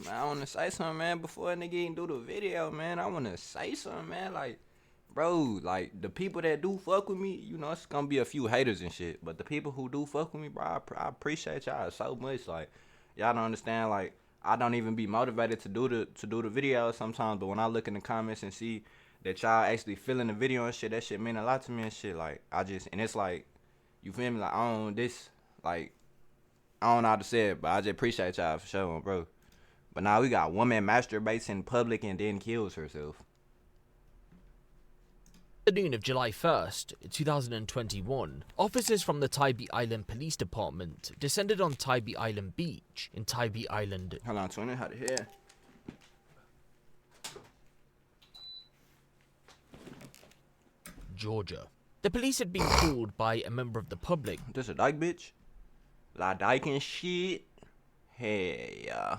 Man, I wanna say something, man, before a nigga even do the video, man. I wanna say something, man. Like, bro, like the people that do fuck with me, you know, it's gonna be a few haters and shit. But the people who do fuck with me, bro, I appreciate y'all so much. Like, y'all don't understand. Like, I don't even be motivated to do the video sometimes. But when I look in the comments and see that y'all actually feeling the video and shit, that shit mean a lot to me and shit. Like, and it's like, you feel me? Like, like, I don't know how to say it, but I just appreciate y'all for sure, bro. But now we got woman masturbates in public and then kills herself. Afternoon of July 1st, 2021, officers from the Tybee Island Police Department descended on Tybee Island Beach in Tybee Island, Hold on, 20, how to hear? Georgia. The police had been called by a member of the public This a dyke bitch? La dyke and shit? Hey, yeah.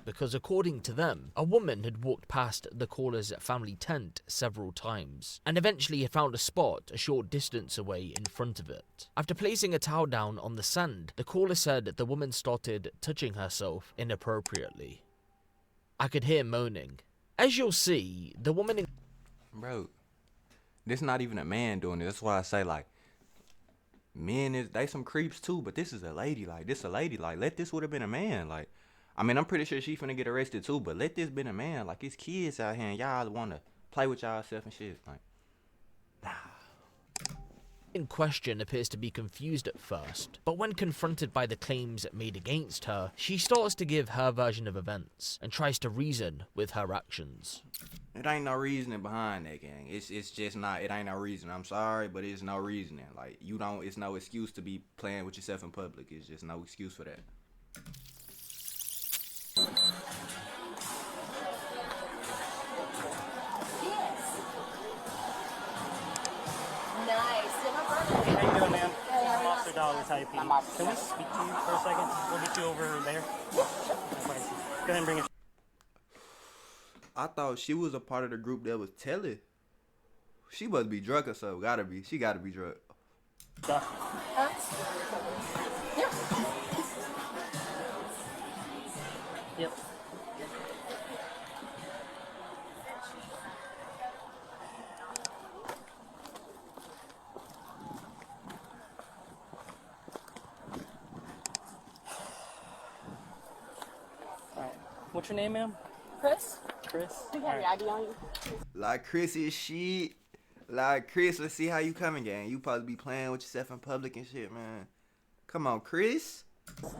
because, according to them, a woman had walked past the caller's family tent several times and eventually had found a spot a short distance away in front of it. After placing a towel down on the sand, the caller said the woman started touching herself inappropriately. I could hear moaning. As you'll see, the woman in Bro, this not even a man doing it. That's why I say, like, men they some creeps too, but this is a lady. Like, this a lady. Like, let this would have been a man. Like, I mean, I'm pretty sure she finna get arrested too, but let this been a man. Like, it's kids out here and y'all wanna play with y'all self and shit. Like, in question appears to be confused at first, but when confronted by the claims made against her, she starts to give her version of events and tries to reason with her actions. it ain't no reasoning behind that, gang. It's just not. It ain't no reason. I'm sorry, but it's no reasoning. Like, you don't. It's no excuse to be playing with yourself in public. It's just no excuse for that. Nice. How you doing, ma'am? I'm Officer Dollar Type. Can we speak to you for a second? We'll get you over there. Go ahead and bring it. I thought she was a part of the group that was telling. She must be drunk or something. Gotta be. She gotta be drunk. Yep. All right. What's your name, ma'am? Chris, Chris. do you All have right. your ID on you? Like Chris is shit. Like Chris, let's see how you coming, gang. You probably be playing with yourself in public and shit, man. Come on, Chris.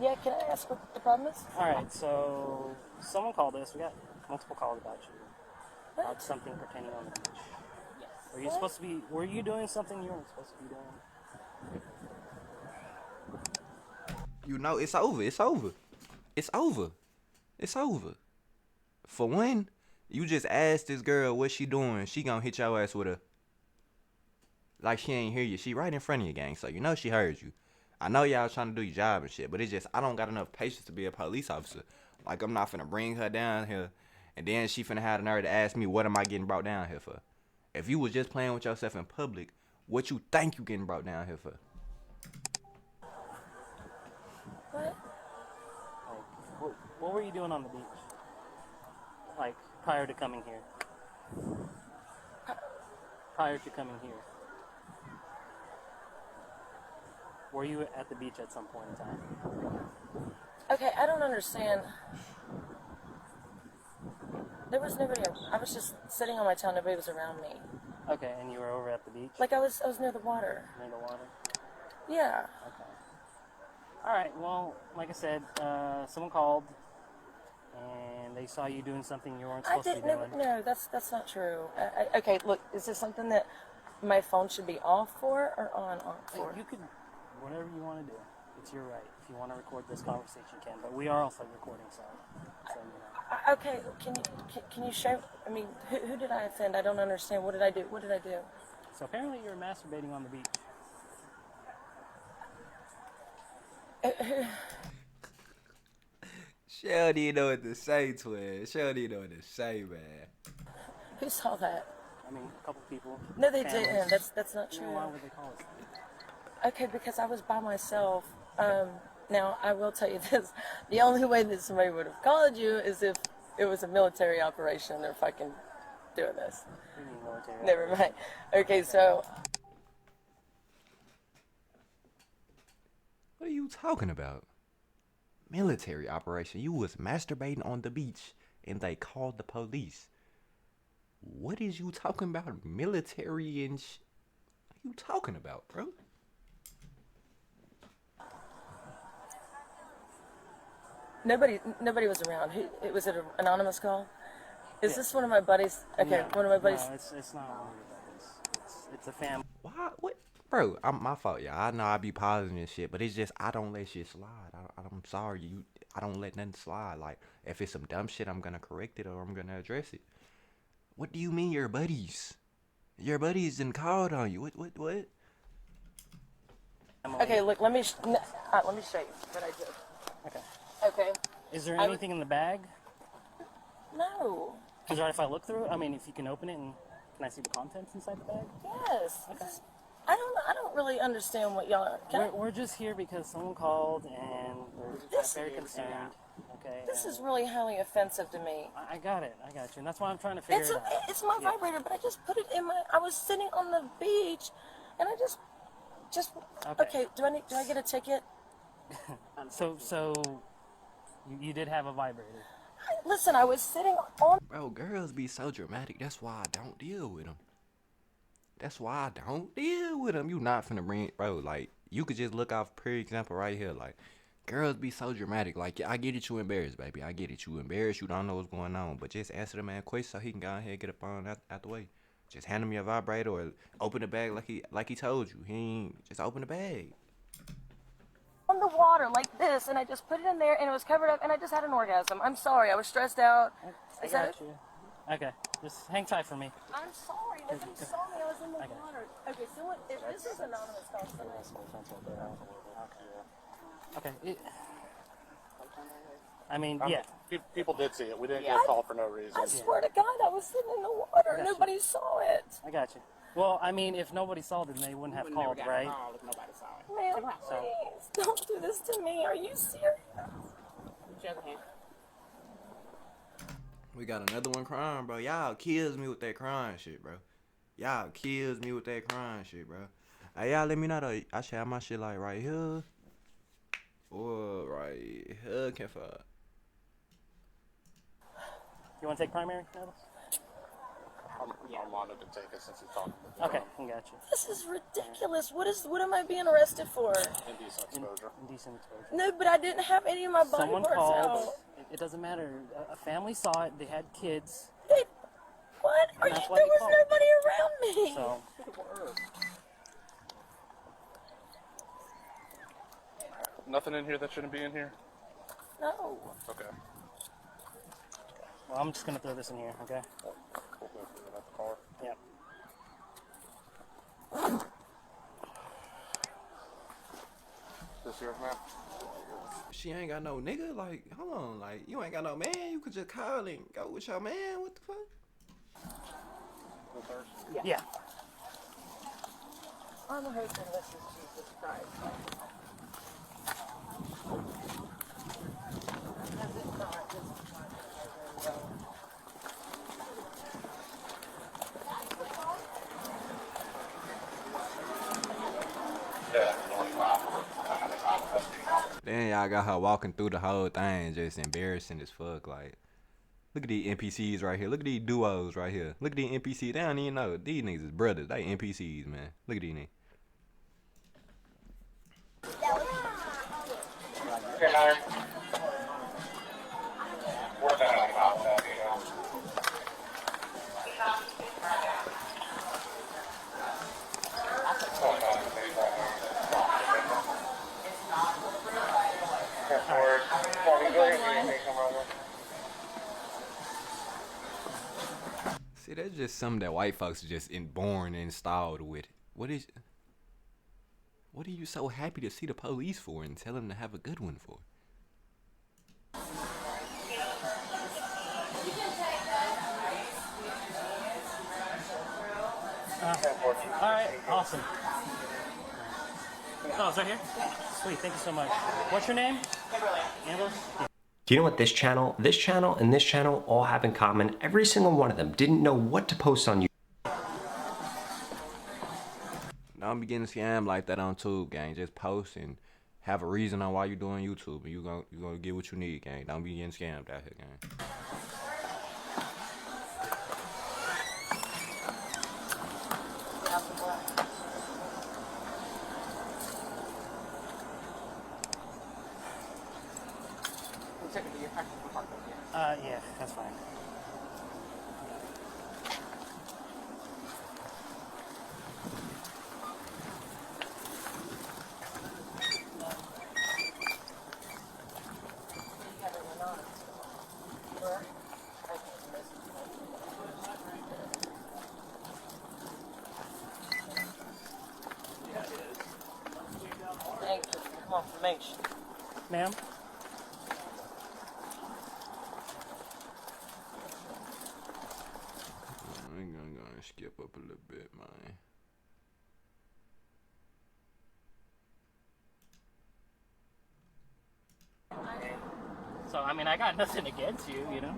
Yeah, can I ask what the problem is? All right. So someone called us. We got multiple calls about you. About something pertaining on the beach. Were you supposed to be? Were you doing something you weren't supposed to be doing? You know it's over. It's over. It's over. It's over. For one, you just asked this girl what she doing. She gonna hit your ass with a like she ain't hear you. She right in front of you, gang. So you know she heard you. I know y'all trying to do your job and shit, but it's just I don't got enough patience to be a police officer. Like I'm not finna bring her down here, and then she finna have the nerve to ask me what am I getting brought down here for? If you was just playing with yourself in public, what you think you getting brought down here for? What? Like, what were you doing on the beach? Like prior to coming here? Prior to coming here. Were you at the beach at some point in time? Okay, I don't understand. There was nobody. I was just sitting on my tail. Nobody was around me. Okay, and you were over at the beach? Like I was near the water. Near the water? Yeah. Okay. Alright, well, like I said, someone called and they saw you doing something you weren't I supposed to be didn't. doing. No, that's not true. Okay, look, is this something that my phone should be off for or on for? You could, whatever you want to do. It's your right. If you want to record this conversation, you can. But we are also recording, so you know. Okay, can you show? I mean, who did I offend? I don't understand. What did I do? What did I do? So apparently you're masturbating on the beach. She don't even know what to say, twin. She don't even know what to say, man. Who saw that? I mean, a couple people. No, they families. didn't. That's not You true. know, why would they call us that? Okay, because I was by myself. Now, I will tell you this. The only way that somebody would have called you is if it was a military operation and they're fucking doing this. You mean military? Never mind. Okay, so What are you talking about? Military operation. You was masturbating on the beach and they called the police. What is you talking about? Military and What are you talking about, bro? nobody was around. It was an anonymous call. Is this one of my buddies? Okay, No, one of my buddies. No, it's not one of your buddies. It's a family. Why? What? Bro, my fault, y'all. I know I be pausing and shit, but it's just I don't let shit slide. I'm sorry, I don't let nothing slide. Like if it's some dumb shit, I'm gonna correct it or I'm gonna address it. What do you mean, your buddies? Your buddies done called on you. What? Okay, look, let me show you what I did. Okay. Okay. Is there I- anything in the bag? No. Is it alright if I look through it? I mean, if you can open it and can I see the contents inside the bag? Yes. Okay. I don't really understand what y'all are. We're just here because someone called and we're This- very concerned. Okay. This and is really highly offensive to me. I got it. I got you. And that's why I'm trying to figure it out. It's my vibrator, but I just put it in my. I was sitting on the beach, and I just. Okay. Okay. Do I get a ticket? So you did have a vibrator. Listen, I was sitting on. Bro, girls be so dramatic. That's why I don't deal with them. That's why I don't deal with them. You not finna bring, bro. Like you could just look off per example right here. Like girls be so dramatic. Like I get it, you embarrassed, baby. I get it, you embarrassed. You don't know what's going on. But just answer the man question so he can go ahead and get up on out the way. Just hand him your vibrator or open the bag like he told you. He ain't just open the bag. On the water like this, and I just put it in there, and it was covered up, and I just had an orgasm. I'm sorry, I was stressed out. I Is that got you. Okay. Just hang tight for me. I'm sorry. Nobody saw me. I was in the water. Okay, so what? If this is anonymous call, Okay. I mean, yeah. People did see it. We didn't get a call for no reason. I swear to God, I was sitting in the water. Nobody saw it. I got you. Well, I mean, if nobody saw it, then they wouldn't have called, right? Man, please, don't do this to me. Are you serious? We got another one crying, bro. Y'all kills me with that crying shit, bro. Y'all kills me with that crying shit, bro. Hey, y'all let me know though. I should have my shit like right here. Or right here. Can't find. You want to take primary, Nellis? I wanted to take it since you talked Okay, I got you. This is ridiculous. What am I being arrested for? indecent exposure. Indecent exposure. No, but I didn't have any of my body Someone parts called. out. It doesn't matter. A family saw it. They had kids. Hey, what? Are you, That's why there they was called. nobody around me. So, Nothing in here that shouldn't be in here? No. Okay. well, I'm just gonna throw this in here. Okay. Cool. We'll go through it at the car. Yeah. This yours, man? She ain't got no nigga. Like, hold on. Like, you ain't got no man. You could just call and go with your man. What the fuck? This hers? Yeah. I'm a husband. This is Jesus Christ. Then y'all got her walking through the whole thing, just embarrassing as fuck. Like, look at these NPCs right here. Look at these duos right here. Look at these NPCs. They don't even know. These niggas is brothers. They NPCs, man. Look at these niggas. See, that's just something that white folks are just born and installed with. What are you so happy to see the police for and tell them to have a good one for? All right. Awesome. Oh, it's right here? Sweet, thank you so much. What's your name? Amber? Do you know what this channel, and this channel all have in common? Every single one of them didn't know what to post on YouTube. Don't be getting scammed like that on Tube, gang. Just post and have a reason on why you doing YouTube, and you gonna get what you need, gang. Don't be getting scammed out here, gang. Yeah, that's fine. Thank you for confirmation. Ma'am? I'm gonna go and skip up a little bit, man. So, I mean, I got nothing against you, you know?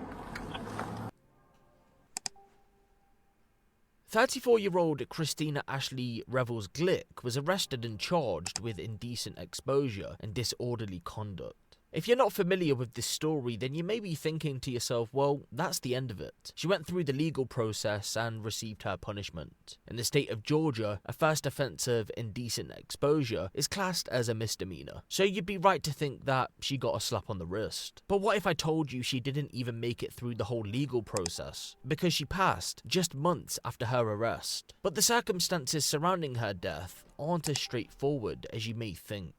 34-year-old Christina Ashley Revels Glick was arrested and charged with indecent exposure and disorderly conduct. If you're not familiar with this story, then you may be thinking to yourself, well, that's the end of it. She went through the legal process and received her punishment. In the state of Georgia, a first offence of indecent exposure is classed as a misdemeanor, so you'd be right to think that she got a slap on the wrist. But what if I told you she didn't even make it through the whole legal process, because she passed just months after her arrest? But the circumstances surrounding her death aren't as straightforward as you may think.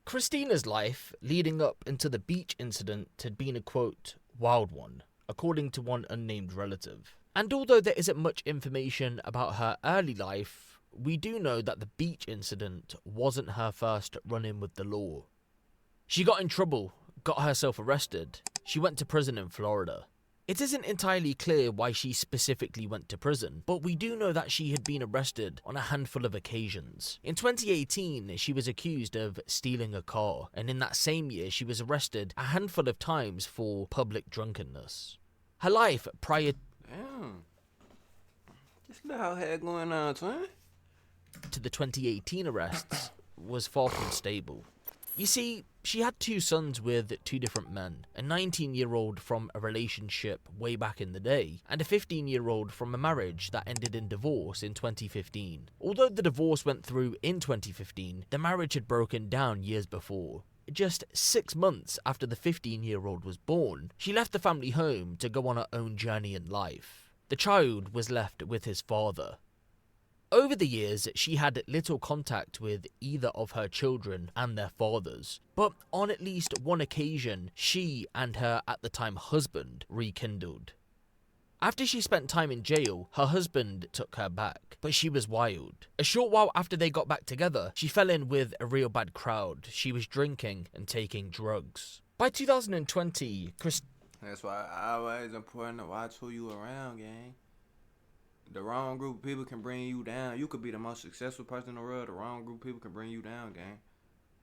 Christina's life leading up into the beach incident had been a quote, wild one, according to one unnamed relative. And although there isn't much information about her early life, we do know that the beach incident wasn't her first run-in with the law. She got in trouble, got herself arrested. She went to prison in Florida. It isn't entirely clear why she specifically went to prison, but we do know that she had been arrested on a handful of occasions. In 2018, she was accused of stealing a car, and in that same year she was arrested a handful of times for public drunkenness. Her life prior Damn. This little head going on, twin. to the 2018 arrests was far from stable. You see, she had 2 sons with 2 different men, a 19-year-old from a relationship way back in the day, and a 15-year-old from a marriage that ended in divorce in 2015. Although the divorce went through in 2015, the marriage had broken down years before. Just 6 months after the 15-year-old was born, she left the family home to go on her own journey in life. The child was left with his father. Over the years, she had little contact with either of her children and their fathers, but on at least one occasion, she and her at the time husband rekindled. After she spent time in jail, her husband took her back, but she was wild. A short while after they got back together, she fell in with a real bad crowd. She was drinking and taking drugs. By 2020, That's why it's always important to watch who you around, gang. The wrong group of people can bring you down. You could be the most successful person in the world. The wrong group of people can bring you down, gang.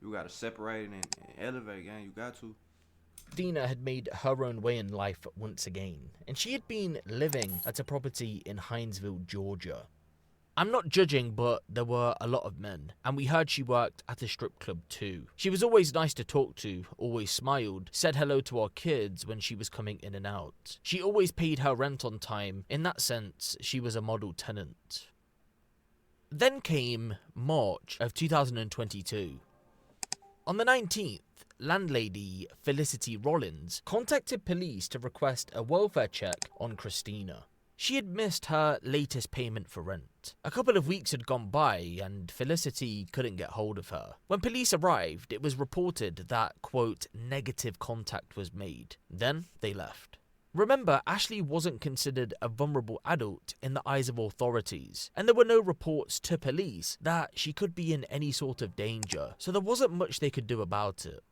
You gotta separate and elevate, gang. You got to. Christina had made her own way in life once again, and she had been living at a property in Hinesville, Georgia. I'm not judging, but there were a lot of men, and we heard she worked at a strip club too. She was always nice to talk to, always smiled, said hello to our kids when she was coming in and out. She always paid her rent on time. In that sense, she was a model tenant. Then came March of 2022. On the 19th, landlady Felicity Rollins contacted police to request a welfare check on Christina. She had missed her latest payment for rent. A couple of weeks had gone by and Felicity couldn't get hold of her. When police arrived, it was reported that, quote, negative contact was made. Then they left. Remember, Ashley wasn't considered a vulnerable adult in the eyes of authorities, and there were no reports to police that she could be in any sort of danger, so there wasn't much they could do about it.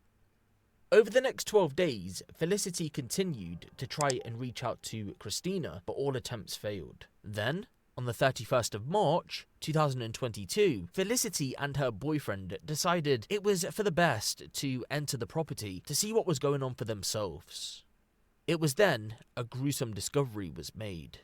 Over the next 12 days, Felicity continued to try and reach out to Christina, but all attempts failed. Then, On the 31st of March, 2022, Felicity and her boyfriend decided it was for the best to enter the property to see what was going on for themselves. It was then a gruesome discovery was made.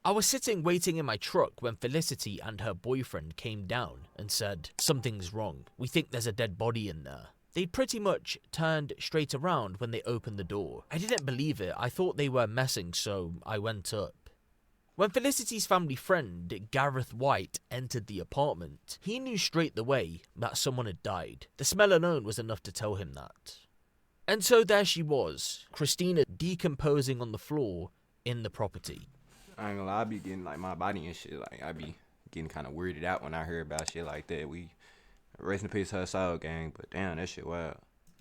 I was sitting waiting in my truck when Felicity and her boyfriend came down and said, "Something's wrong. We think there's a dead body in there." They pretty much turned straight around when they opened the door. I didn't believe it. I thought they were messing, so I went up. When Felicity's family friend, Gareth White, entered the apartment, he knew straight away that someone had died. The smell alone was enough to tell him that. And so there she was, Christina decomposing on the floor in the property. I ain't gonna lie, I be getting like my body and shit. Like I be getting kind of weirded out when I hear about shit like that. We rest in peace her soul gang, but damn, that shit wild.